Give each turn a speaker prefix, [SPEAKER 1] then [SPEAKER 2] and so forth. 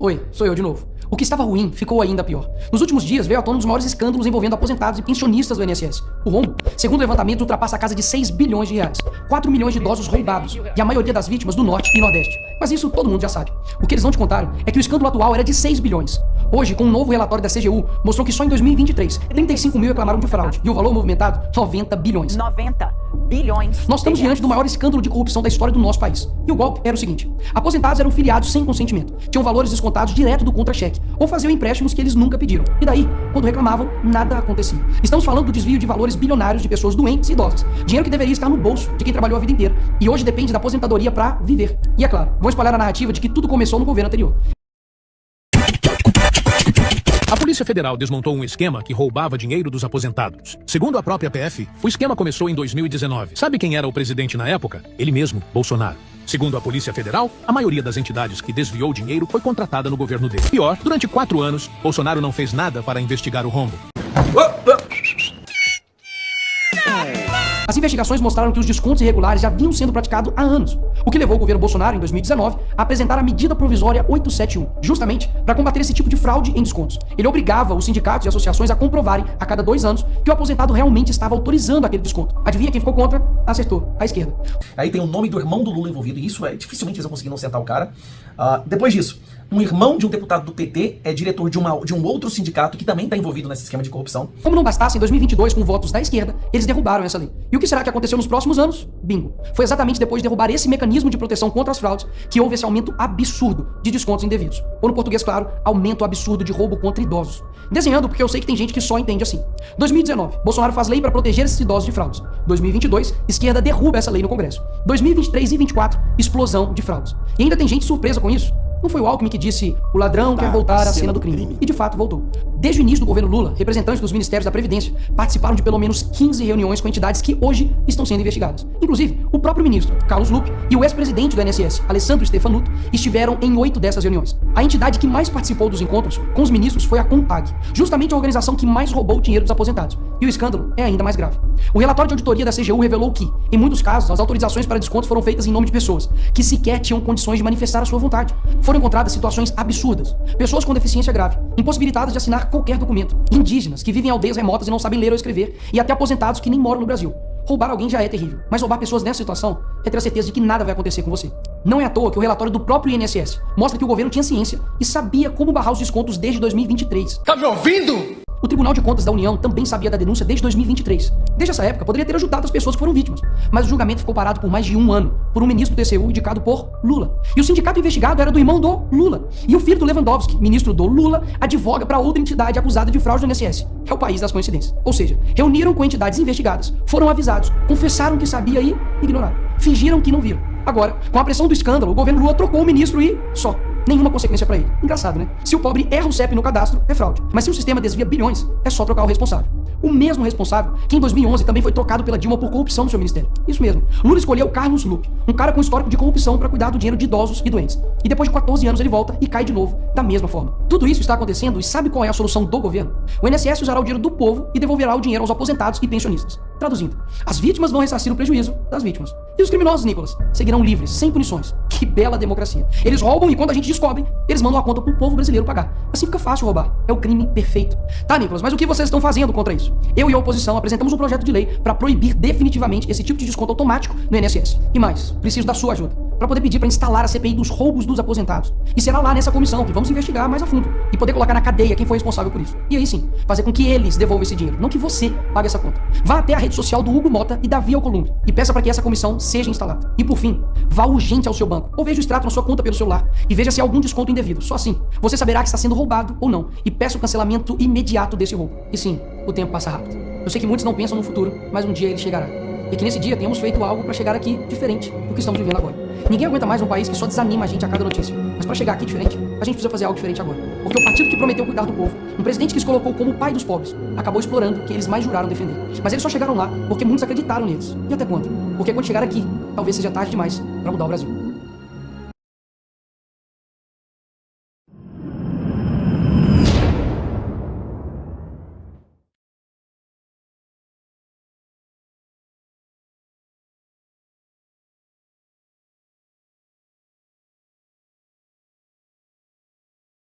[SPEAKER 1] Oi, sou eu de novo. O que estava ruim ficou ainda pior. Nos últimos dias veio à tona um dos maiores escândalos envolvendo aposentados e pensionistas do INSS. O rombo, segundo o levantamento, ultrapassa a casa de 6 bilhões de reais. 4 milhões de idosos roubados e a maioria das vítimas do Norte e Nordeste. Mas isso todo mundo já sabe. O que eles não te contaram é que o escândalo atual era de 6 bilhões. Hoje, com um novo relatório da CGU, mostrou que só em 2023, 35 mil reclamaram de fraude. E o valor movimentado, 90 bilhões.
[SPEAKER 2] 90 bilhões.
[SPEAKER 1] Nós estamos diante do maior escândalo de corrupção da história do nosso país. E o golpe era o seguinte: aposentados eram filiados sem consentimento, tinham valores descontados direto do contra-cheque, ou faziam empréstimos que eles nunca pediram. E daí, quando reclamavam, nada acontecia. Estamos falando do desvio de valores bilionários de pessoas doentes e idosas. Dinheiro que deveria estar no bolso de quem trabalhou a vida inteira e hoje depende da aposentadoria para viver. E é claro, vão espalhar a narrativa de que tudo começou no governo anterior.
[SPEAKER 3] A Polícia Federal desmontou um esquema que roubava dinheiro dos aposentados. Segundo a própria PF, o esquema começou em 2019. Sabe quem era o presidente na época? Ele mesmo, Bolsonaro. Segundo a Polícia Federal, a maioria das entidades que desviou dinheiro foi contratada no governo dele. Pior, durante 4 anos, Bolsonaro não fez nada para investigar o rombo.
[SPEAKER 1] As investigações mostraram que os descontos irregulares já vinham sendo praticados há anos, o que levou o governo Bolsonaro, em 2019, a apresentar a medida provisória 871, justamente para combater esse tipo de fraude em descontos. Ele obrigava os sindicatos e associações a comprovarem, a cada 2 anos, que o aposentado realmente estava autorizando aquele desconto. Adivinha quem ficou contra? Acertou, a esquerda.
[SPEAKER 4] Aí tem o nome do irmão do Lula envolvido, e isso dificilmente eles vão conseguir não sentar o cara. Depois disso, um irmão de um deputado do PT é diretor de um outro sindicato que também está envolvido nesse esquema de corrupção.
[SPEAKER 1] Como não bastasse, em 2022, com votos da esquerda, eles derrubaram essa lei. E o que será que aconteceu nos próximos anos? Bingo. Foi exatamente depois de derrubar esse mecanismo de proteção contra as fraudes que houve esse aumento absurdo de descontos indevidos. Ou no português, claro, aumento absurdo de roubo contra idosos. Desenhando, porque eu sei que tem gente que só entende assim. 2019, Bolsonaro faz lei para proteger esses idosos de fraudes. 2022, esquerda derruba essa lei no Congresso. 2023 e 2024, explosão de fraudes. E ainda tem gente surpresa com isso. Não foi o Alckmin que disse: o ladrão quer voltar à cena do crime. E de fato voltou. Desde o início do governo Lula, representantes dos ministérios da Previdência participaram de pelo menos 15 reuniões com entidades que hoje estão sendo investigadas. Inclusive, o próprio ministro, Carlos Lupe, e o ex-presidente do INSS, Alessandro Stefanuto, estiveram em 8 dessas reuniões. A entidade que mais participou dos encontros com os ministros foi a CONTAG, justamente a organização que mais roubou o dinheiro dos aposentados. E o escândalo é ainda mais grave. O relatório de auditoria da CGU revelou que, em muitos casos, as autorizações para descontos foram feitas em nome de pessoas que sequer tinham condições de manifestar a sua vontade. Foram encontradas situações absurdas. Pessoas com deficiência grave, impossibilitadas de assinar qualquer documento. Indígenas que vivem em aldeias remotas e não sabem ler ou escrever. E até aposentados que nem moram no Brasil. Roubar alguém já é terrível, mas roubar pessoas nessa situação é ter a certeza de que nada vai acontecer com você. Não é à toa que o relatório do próprio INSS mostra que o governo tinha ciência e sabia como barrar os descontos desde 2023.
[SPEAKER 5] Tá me ouvindo?
[SPEAKER 1] O Tribunal de Contas da União também sabia da denúncia desde 2023. Desde essa época, poderia ter ajudado as pessoas que foram vítimas. Mas o julgamento ficou parado por mais de 1 ano, por um ministro do TCU indicado por Lula. E o sindicato investigado era do irmão do Lula. E o filho do Lewandowski, ministro do Lula, advoga para outra entidade acusada de fraude do INSS. É o país das coincidências. Ou seja, reuniram com entidades investigadas, foram avisados, confessaram que sabia e ignoraram. Fingiram que não viram. Agora, com a pressão do escândalo, o governo Lula trocou o ministro e só. Nenhuma consequência pra ele. Engraçado, né? Se o pobre erra o CEP no cadastro, é fraude. Mas se o sistema desvia bilhões, é só trocar o responsável. O mesmo responsável que em 2011 também foi trocado pela Dilma por corrupção no seu ministério. Isso mesmo. Lula escolheu Carlos Lupe, um cara com histórico de corrupção para cuidar do dinheiro de idosos e doentes. E depois de 14 anos ele volta e cai de novo, da mesma forma. Tudo isso está acontecendo e sabe qual é a solução do governo? O INSS usará o dinheiro do povo e devolverá o dinheiro aos aposentados e pensionistas. Traduzindo, as vítimas vão ressarcir o prejuízo das vítimas. E os criminosos, Nicolas, seguirão livres, sem punições. Que bela democracia. Eles roubam e quando a gente descobre, eles mandam a conta pro povo brasileiro pagar. Assim fica fácil roubar. É o crime perfeito. Tá, Nicolas, mas o que vocês estão fazendo contra isso? Eu e a oposição apresentamos um projeto de lei para proibir definitivamente esse tipo de desconto automático no INSS. E mais, preciso da sua ajuda para poder pedir para instalar a CPI dos roubos dos aposentados. E será lá nessa comissão que vamos investigar mais a fundo e poder colocar na cadeia quem foi responsável por isso. E aí sim, fazer com que eles devolvam esse dinheiro, não que você pague essa conta. Vá até a rede social do Hugo Mota e Davi Alcolumbre e peça para que essa comissão seja instalada. E por fim, vá urgente ao seu banco ou veja o extrato na sua conta pelo celular e veja se há algum desconto indevido. Só assim, você saberá que está sendo roubado ou não e peça o cancelamento imediato desse roubo. E sim, o tempo passa rápido. Eu sei que muitos não pensam no futuro, mas um dia ele chegará. E que nesse dia tenhamos feito algo para chegar aqui diferente do que estamos vivendo agora. Ninguém aguenta mais um país que só desanima a gente a cada notícia. Mas para chegar aqui diferente, a gente precisa fazer algo diferente agora. Porque o partido que prometeu cuidar do povo, um presidente que se colocou como o pai dos pobres, acabou explorando quem eles mais juraram defender. Mas eles só chegaram lá porque muitos acreditaram neles. E até quando? Porque quando chegar aqui, talvez seja tarde demais para mudar o Brasil.